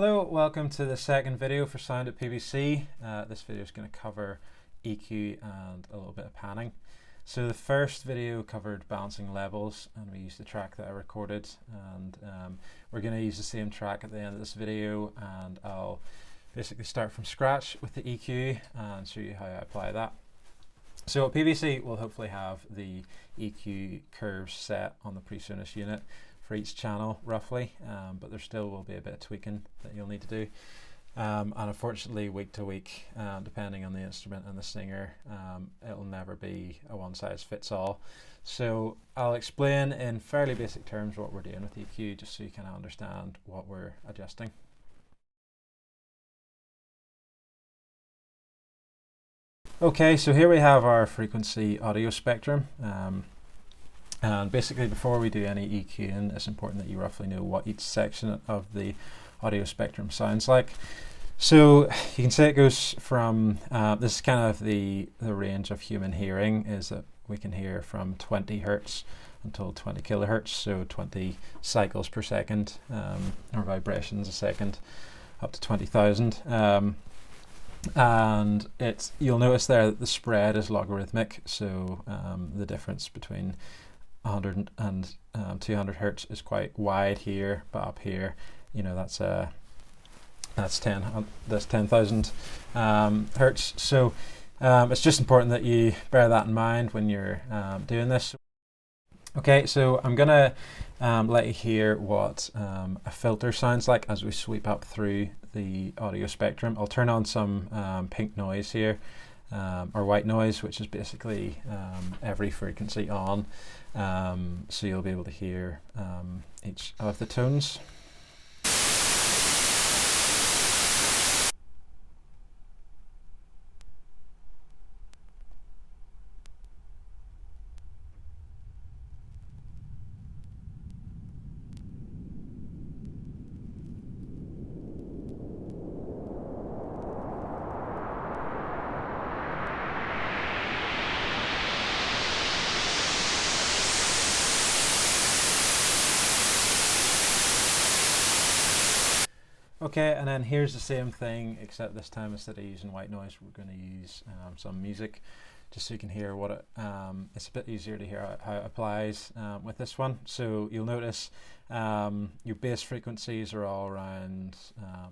Hello, welcome to the second video for Sound at PBC. This video is going to cover EQ and a little bit of panning. So the first video covered balancing levels, and we used the track that I recorded, and we're going to use the same track at the end of this video, and I'll basically start from scratch with the EQ and show you how I apply that. So at PBC we'll hopefully have the EQ curves set on the PreSonus unit for each channel roughly, but there still will be a bit of tweaking that you'll need to do. And unfortunately, week to week, depending on the instrument and the singer, it'll never be a one size fits all. So I'll explain in fairly basic terms what we're doing with EQ, just so you can understand what we're adjusting. Okay, so here we have our frequency audio spectrum. And basically, before we do any EQing, it's important that you roughly know what each section of the audio spectrum sounds like. So you can say it goes from, this is kind of the range of human hearing, is that we can hear from 20 hertz until 20 kilohertz, so 20 cycles per second, or vibrations a second, up to 20,000. And you'll notice there that the spread is logarithmic, so the difference between 100 and 200 hertz is quite wide here, but up here, you know, that's 10,000 hertz. So it's just important that you bear that in mind when you're doing this. Okay, so I'm gonna let you hear what a filter sounds like as we sweep up through the audio spectrum. I'll turn on some pink noise here, or white noise, which is basically every frequency on, so you'll be able to hear each of the tones. Okay, and then here's the same thing, except this time instead of using white noise, we're going to use some music, just so you can hear what it's a bit easier to hear how it applies with this one. So you'll notice your bass frequencies are all around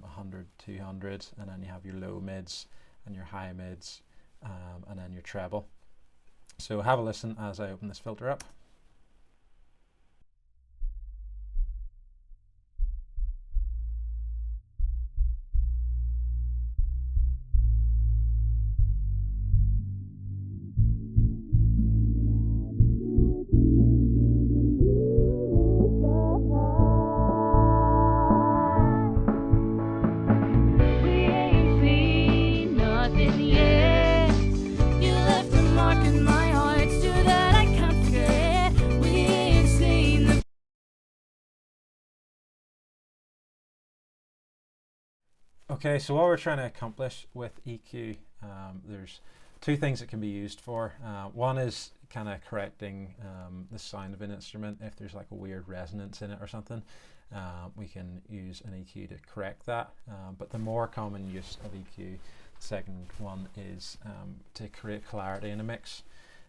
100, 200, and then you have your low mids and your high mids, and then your treble. So have a listen as I open this filter up. Okay, so what we're trying to accomplish with EQ, there's two things it can be used for. One is kind of correcting the sound of an instrument. If there's like a weird resonance in it or something, we can use an EQ to correct that. But the more common use of EQ, the second one, is to create clarity in a mix.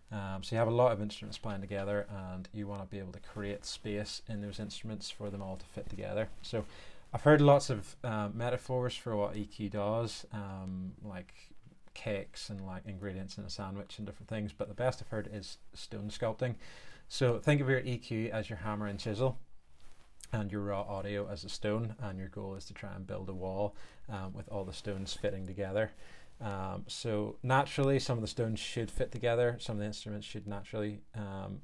So you have a lot of instruments playing together, and you want to be able to create space in those instruments for them all to fit together. So I've heard lots of metaphors for what EQ does, like cakes and like ingredients in a sandwich and different things, but the best I've heard is stone sculpting. So think of your EQ as your hammer and chisel, and your raw audio as a stone, and your goal is to try and build a wall with all the stones fitting together. So naturally some of the stones should fit together, some of the instruments should naturally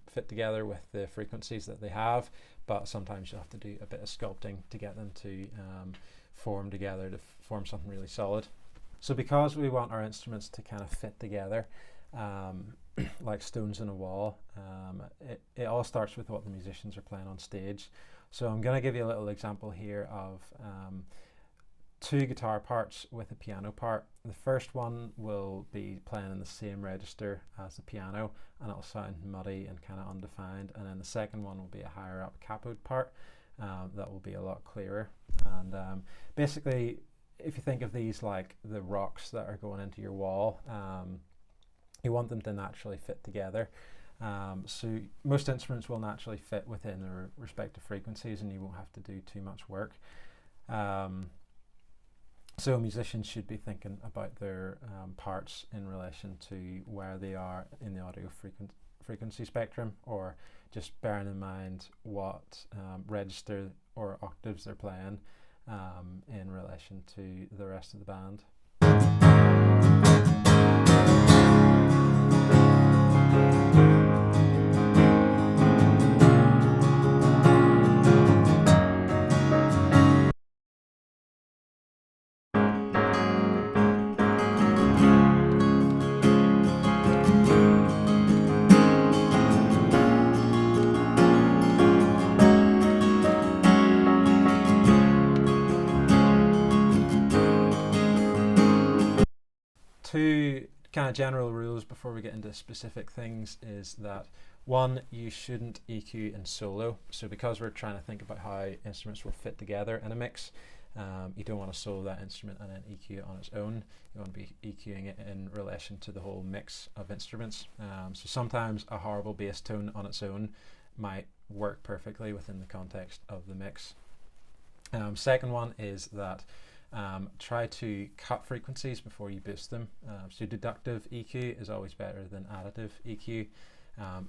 fit together with the frequencies that they have, but sometimes you'll have to do a bit of sculpting to get them to form together, to form something really solid. So because we want our instruments to kind of fit together like stones in a wall, it all starts with what the musicians are playing on stage. So I'm going to give you a little example here of two guitar parts with a piano part. The first one will be playing in the same register as the piano, and it'll sound muddy and kind of undefined, and then the second one will be a higher up capoed part, that will be a lot clearer. And basically, if you think of these like the rocks that are going into your wall, you want them to naturally fit together. So most instruments will naturally fit within their respective frequencies, and you won't have to do too much work. So musicians should be thinking about their parts in relation to where they are in the audio frequency spectrum, or just bearing in mind what register or octaves they're playing in relation to the rest of the band. Two kind of general rules before we get into specific things is that, one, you shouldn't EQ in solo. So because we're trying to think about how instruments will fit together in a mix, you don't want to solo that instrument and then EQ it on its own. You want to be EQing it in relation to the whole mix of instruments. So sometimes a horrible bass tone on its own might work perfectly within the context of the mix. Second one is that try to cut frequencies before you boost them. So deductive EQ is always better than additive EQ,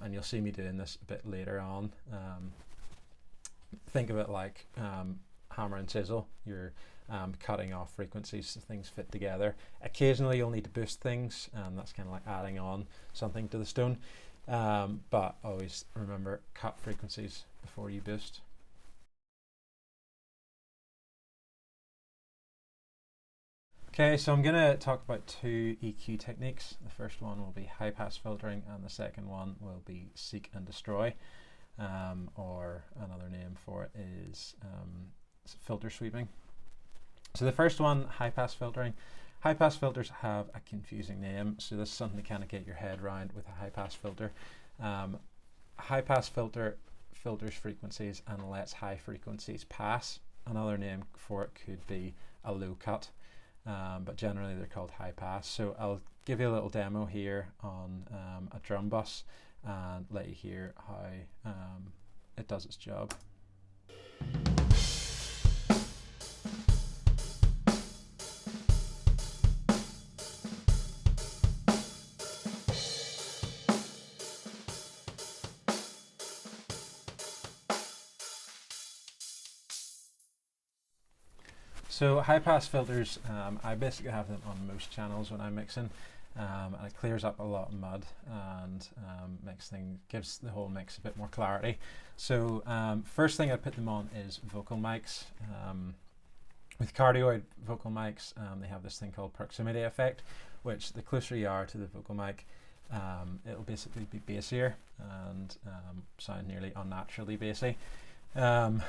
and you'll see me doing this a bit later on. Think of it like hammer and chisel. You're cutting off frequencies so things fit together. Occasionally you'll need to boost things, and that's kind of like adding on something to the stone, but always remember, cut frequencies before you boost. Okay, so I'm going to talk about two EQ techniques. The first one will be high pass filtering, and the second one will be seek and destroy, or another name for it is filter sweeping. So the first one, high pass filtering. High pass filters have a confusing name, so this is something to kind of get your head around with a high pass filter. High pass filter filters frequencies and lets high frequencies pass. Another name for it could be a low cut. But generally they're called high pass. So I'll give you a little demo here on a drum bus and let you hear how it does its job. So high pass filters, I basically have them on most channels when I'm mixing, and it clears up a lot of mud and gives the whole mix a bit more clarity. So first thing I put them on is vocal mics. With cardioid vocal mics, they have this thing called proximity effect, which the closer you are to the vocal mic, it'll basically be bassier and sound nearly unnaturally bassy. And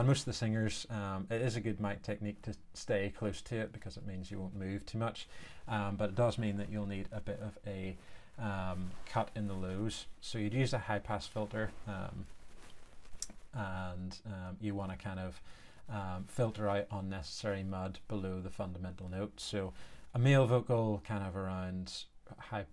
most of the singers, it is a good mic technique to stay close to it because it means you won't move too much, but it does mean that you'll need a bit of a cut in the lows. So you'd use a high pass filter, and you want to kind of filter out unnecessary mud below the fundamental note. So a male vocal kind of around high,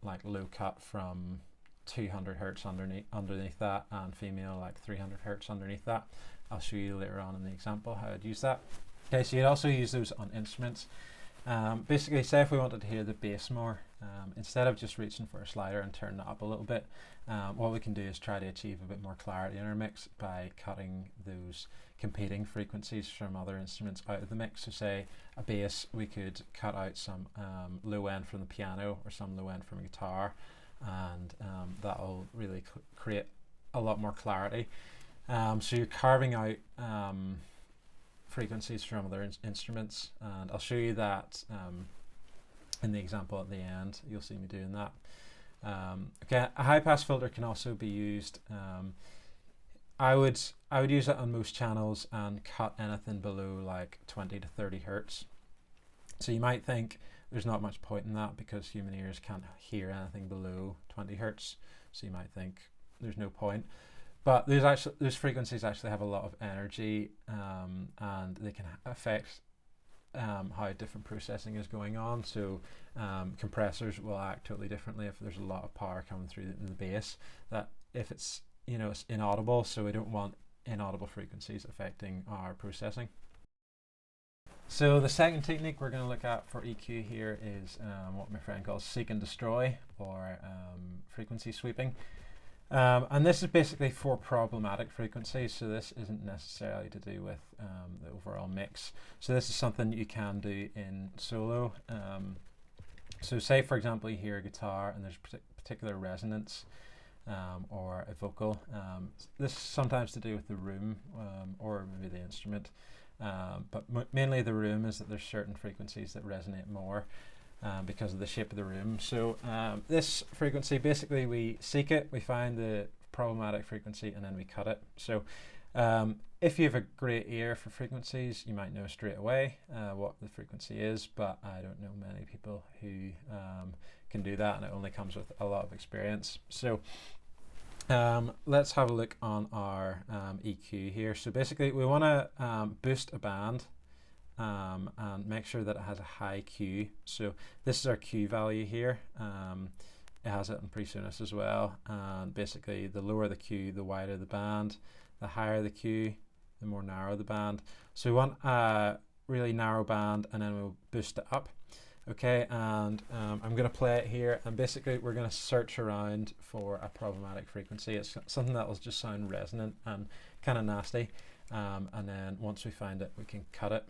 like low cut from 200 hertz underneath that, and female like 300 hertz underneath that. I'll show you later on in the example how I'd use that. Okay, so you'd also use those on instruments. Basically, say if we wanted to hear the bass more, instead of just reaching for a slider and turning it up a little bit, what we can do is try to achieve a bit more clarity in our mix by cutting those competing frequencies from other instruments out of the mix. So say a bass, we could cut out some low end from the piano or some low end from a guitar, and that'll really create a lot more clarity. So you're carving out frequencies from other instruments, and I'll show you that in the example at the end. You'll see me doing that. Okay, a high pass filter can also be used. I would use it on most channels and cut anything below like 20 to 30 hertz. So you might think there's not much point in that because human ears can't hear anything below 20 hertz. So you might think there's no point. But those frequencies actually have a lot of energy, and they can affect how different processing is going on. So compressors will act totally differently if there's a lot of power coming through the bass. That if it's it's inaudible, so we don't want inaudible frequencies affecting our processing. So the second technique we're going to look at for EQ here is what my friend calls seek and destroy, or frequency sweeping. And this is basically for problematic frequencies, so this isn't necessarily to do with the overall mix. So this is something you can do in solo. So say, for example, you hear a guitar and there's particular resonance or a vocal. This is sometimes to do with the room or maybe the instrument. But mainly the room is that there's certain frequencies that resonate more because of the shape of the room. So this frequency, basically we seek it, we find the problematic frequency, and then we cut it. So if you have a great ear for frequencies, you might know straight away what the frequency is, but I don't know many people who can do that, and it only comes with a lot of experience. So let's have a look on our EQ here. So basically we want to boost a band and make sure that it has a high Q. So this is our Q value here. It has it in PreSonus as well. And basically the lower the Q, the wider the band. The higher the Q, the more narrow the band. So we want a really narrow band, and then we'll boost it up. Okay, and I'm going to play it here, and basically we're going to search around for a problematic frequency. It's something that will just sound resonant and kind of nasty, and then once we find it, we can cut it.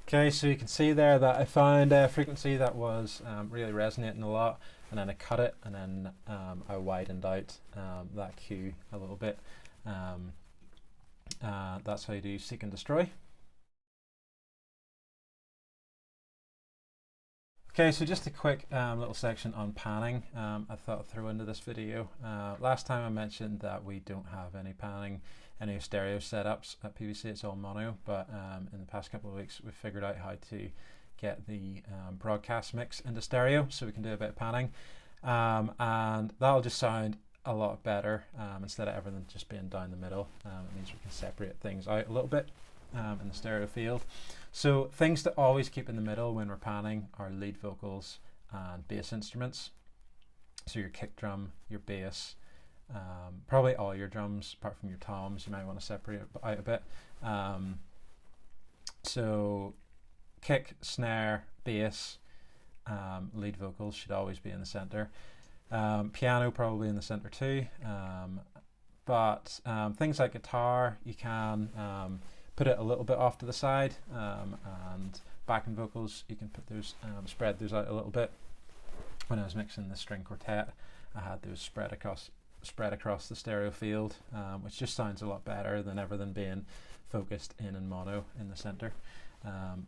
Okay, so you can see there that I found a frequency that was really resonating a lot, and then I cut it, and then I widened out that Q a little bit. That's how you do seek and destroy. Okay, so just a quick little section on panning I thought I'd throw into this video. Last time I mentioned that we don't have any panning, any stereo setups at PVC, it's all mono, but in the past couple of weeks we've figured out how to get the broadcast mix into stereo, so we can do a bit of panning. And that'll just sound a lot better instead of everything just being down the middle. It means we can separate things out a little bit in the stereo field. So things to always keep in the middle when we're panning are lead vocals and bass instruments. So your kick drum, your bass, probably all your drums apart from your toms, you might want to separate it out a bit. So kick, snare, bass, lead vocals should always be in the center. Piano probably in the center too. But things like guitar, you can put it a little bit off to the side, and backing vocals, you can put those, spread those out a little bit. When I was mixing the string quartet, I had those spread across the stereo field, which just sounds a lot better than everything being focused in and mono in the center.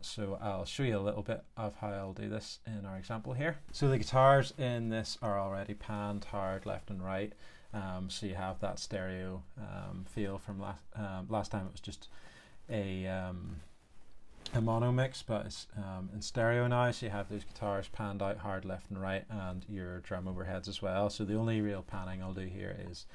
So I'll show you a little bit of how I'll do this in our example here. So the guitars in this are already panned hard left and right, so you have that stereo feel from last time. It was just a mono mix, but it's in stereo now, so you have those guitars panned out hard left and right, and your drum overheads as well. So the only real panning I'll do here is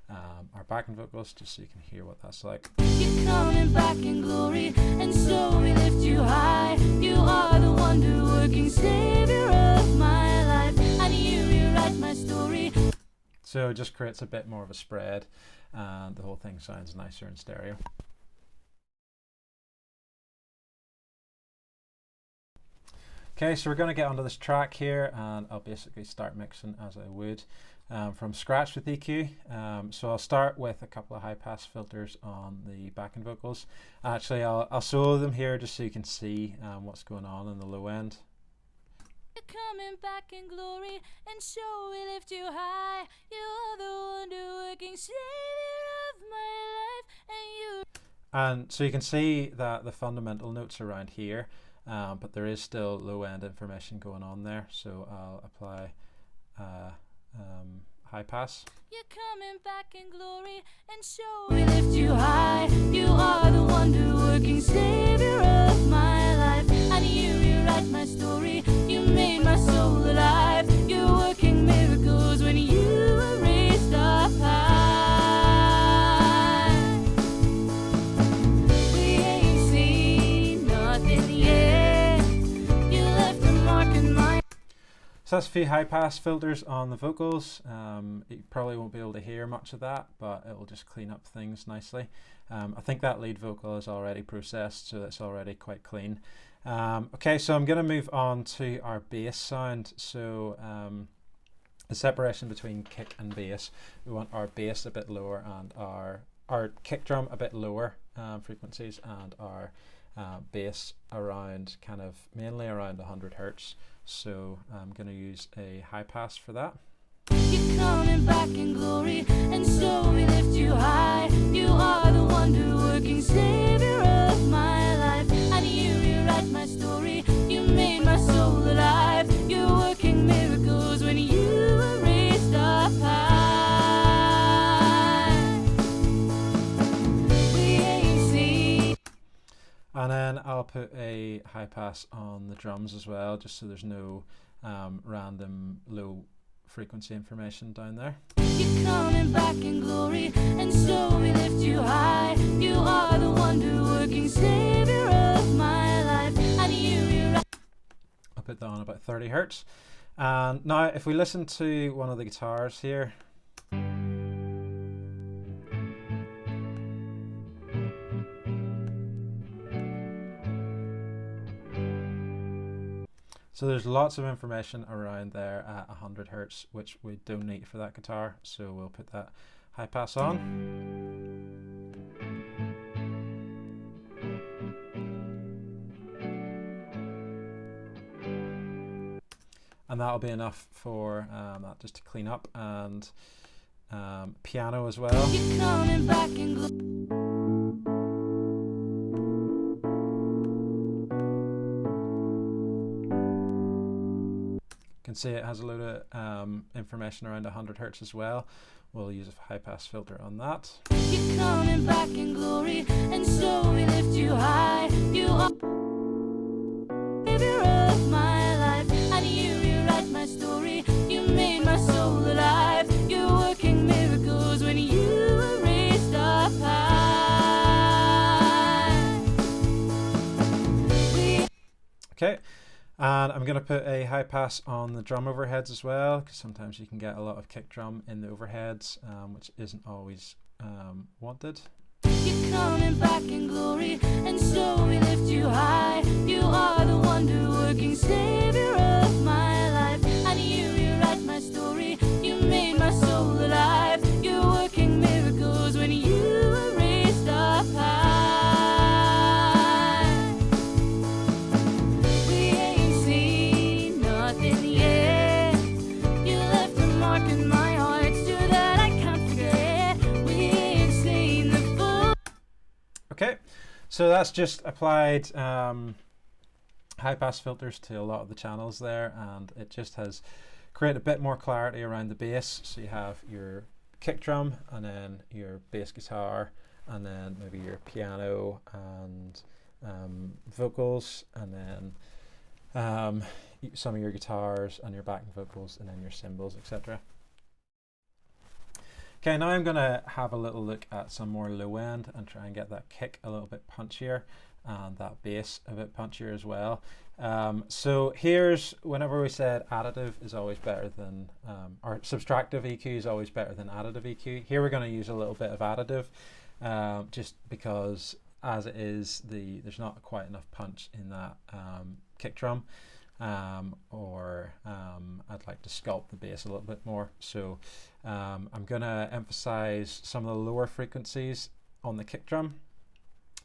our backing vocals, just so you can hear what that's like. You're coming back in glory, and so we lift you high. You are the wonder-working savior of my life, and you rewrite my story. So it just creates a bit more of a spread, and the whole thing sounds nicer in stereo. Okay, so we're going to get onto this track here, and I'll basically start mixing as I would. from scratch with EQ. So I'll start with a couple of high pass filters on the backing vocals. Actually, I'll solo them here just so you can see what's going on in the low end. You're coming back in glory, and so we lift you high. You are the wonder-working Savior of my life, and you. And so you can see that the fundamental notes are around here, but there is still low end information going on there. So I'll apply high pass. You're coming back in glory, and so we lift you high. You are the wonder-working Savior of my life, and you rewrite my story. You made my soul alive. You're working miracles when you were raised up high. We ain't seen nothing yet. You left a mark in my. So that's a few high pass filters on the vocals. You probably won't be able to hear much of that, but it will just clean up things nicely. I think that lead vocal is already processed, so it's already quite clean. Okay, so I'm going to move on to our bass sound. So the separation between kick and bass, we want our bass a bit lower and our kick drum a bit lower frequencies, and our bass around mainly around 100 hertz. So I'm going to use a high pass for that. You're coming back in glory, and so we lift you high. You are the wonder-working Savior of my life, and you rewrite my story. You made my soul alive. You're working miracles when you were raised up high. We ain't seen. And then I'll put a high pass on the drums as well, just so there's no random low frequency information down there. You're coming back in glory, and so we lift you high. You are the wonder-working Savior of my life, and you. I'll put that on about 30 hertz. And now if we listen to one of the guitars here, so there's lots of information around there at 100 hertz, which we don't need for that guitar. So we'll put that high pass on. And that'll be enough for that just to clean up, and piano as well. You're coming back in glory. You can see it has a load of information around 100 hertz as well. We'll use a high pass filter on that. You're coming back in glory, and so we lift you high. You are Savior of my life, and you rewrite my story. You made my soul alive. You're working miracles when you were raised up high. Okay. And I'm going to put a high pass on the drum overheads as well, because sometimes you can get a lot of kick drum in the overheads, which isn't always wanted. You're coming back in glory, and so we lift you high. You are the wonder-working Savior of my life, and you rewrite my story. You made my soul alive. You're working miracles when you were raised up high. Okay, so that's just applied high pass filters to a lot of the channels there, and it just has created a bit more clarity around the bass. So you have your kick drum, and then your bass guitar, and then maybe your piano and vocals, and then some of your guitars and your backing vocals, and then your cymbals, etc. Okay, now I'm going to have a little look at some more low end and try and get that kick a little bit punchier and that bass a bit punchier as well. So here's, whenever we said additive is always better than, or subtractive EQ is always better than additive EQ. Here we're going to use a little bit of additive, just because as it is, there's not quite enough punch in that kick drum. or I'd like to sculpt the bass a little bit more. So I'm going to emphasize some of the lower frequencies on the kick drum,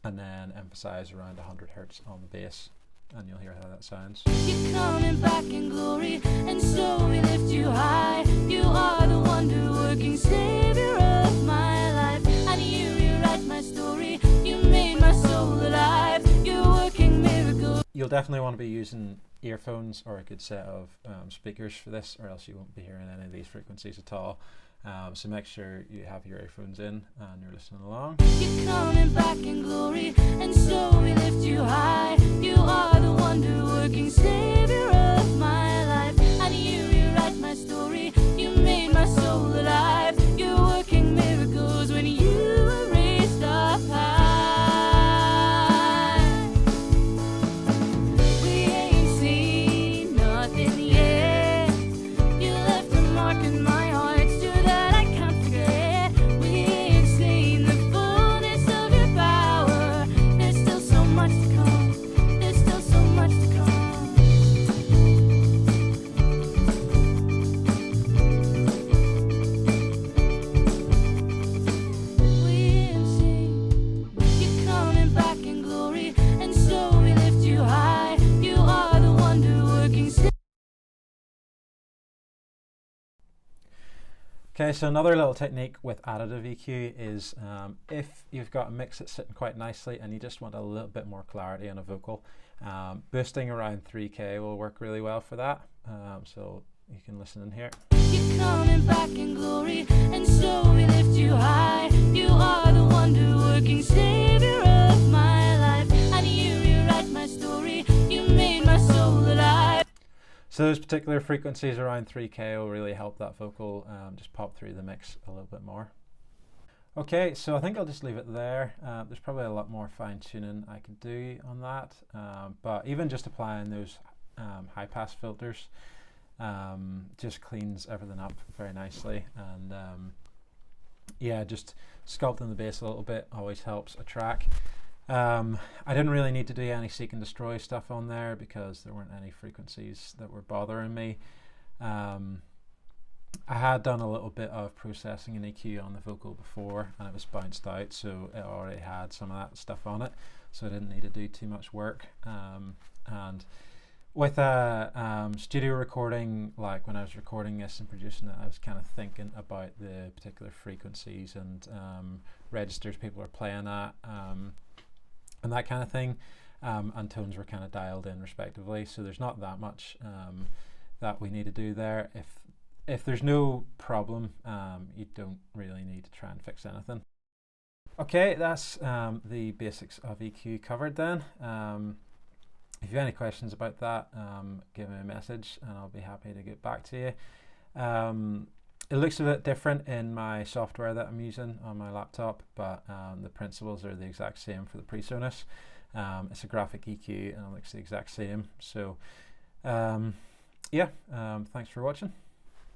and then emphasize around 100 hertz on the bass, and you'll hear how that sounds. You're coming back in glory, and so we lift you high. You are the wonder-working Savior of my life, and you rewrite my story. You made my soul alive. You're working miracles. You'll definitely want to be using earphones or a good set of speakers for this, or else you won't be hearing any of these frequencies at all. So make sure you have your earphones in and you're listening along. You're coming back in glory, and so we lift you high. You are the wonder-working Savior of my life, and you rewrite my story. You made my soul alive. You're working miracles when you were raised up high. We ain't seen nothing yet. You left a mark in my heart, still that I can't forget. We ain't seen the fullness of your power. There's still so much to come. There's still so much to come. We ain't seen. You're coming back in glory, and so we lift you high. You are the wonder-working Savior. Okay, so another little technique with additive EQ is if you've got a mix that's sitting quite nicely and you just want a little bit more clarity on a vocal, boosting around 3K will work really well for that. So you can listen in here. You're coming back in glory, and so we lift you high. You are the wonder-working Savior of my life, and you rewrite my story. You made my soul alive. So those particular frequencies around 3K will really help that vocal just pop through the mix a little bit more. Okay, so I think I'll just leave it there. There's probably a lot more fine tuning I could do on that, but even just applying those high pass filters just cleans everything up very nicely, and yeah, just sculpting the bass a little bit always helps a track. I didn't really need to do any seek and destroy stuff on there because there weren't any frequencies that were bothering me. I had done a little bit of processing and EQ on the vocal before, and it was bounced out, so it already had some of that stuff on it, so I didn't need to do too much work. And with a studio recording, like when I was recording this and producing it, I was kind of thinking about the particular frequencies and registers people are playing at, and that kind of thing, and tones were kind of dialed in respectively, so there's not that much that we need to do there. If there's no problem, you don't really need to try and fix anything. Okay, that's the basics of EQ covered then. If you have any questions about that, give me a message and I'll be happy to get back to you. It looks a bit different in my software that I'm using on my laptop, but the principles are the exact same for the PreSonus. It's a graphic EQ and it looks the exact same. So yeah, thanks for watching.